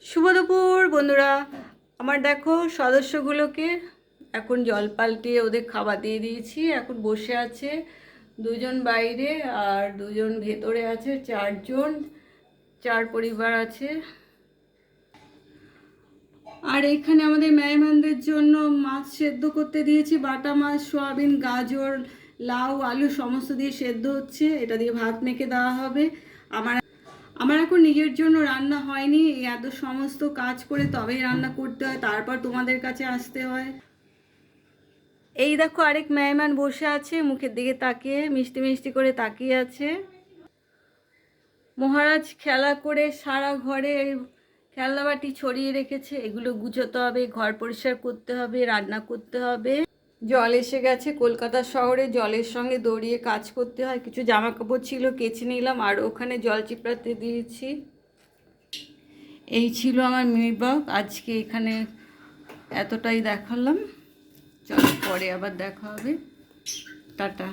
শুভ দুপুর বন্ধুরা। আমার দেখো সদস্যগুলোকে এখন জল পাল্টিয়ে ওদের খাবার দিয়ে দিয়েছি। এখন বসে আছে, দুজন বাইরে আর দুজন ভেতরে আছে। চারজন, চার পরিবার আছে। আর এখানে আমাদের মেহমানদের জন্য মাছ সেদ্ধ করতে দিয়েছি। বাটা মাছ, সয়াবিন, গাজর, লাউ, আলু সমস্ত দিয়ে সেদ্ধ হচ্ছে। এটা দিয়ে ভাত মেখে দেওয়া হবে। আমার আমার এখন নিজের জন্য রান্না হয়নি। এত সমস্ত কাজ করে তবেই রান্না করতে হয়, তারপর তোমাদের কাছে আসতে হয়। এই দেখো আরেক মেহমান বসে আছে, মুখের দিকে তাকিয়ে মিষ্টি মিষ্টি করে তাকিয়ে আছে। মহারাজ খেলা করে সারা ঘরে খেলনাবাটি ছড়িয়ে রেখেছে। এগুলো গুছোতে হবে, ঘর পরিষ্কার করতে হবে, রান্না করতে হবে। জল এসে গেছে। কলকাতা শহরে জলের সঙ্গে দৌড়িয়ে কাজ করতে হয়। কিছু জামা কাপড় ছিল, কেচে নিলাম, আর ওখানে জল চিপড়াতে দিয়েছি। এই ছিল আমার মিনি ব্লগ আজকে। এখানে এতটাই দেখালাম। চলো পরে আবার দেখা হবে। টাটা।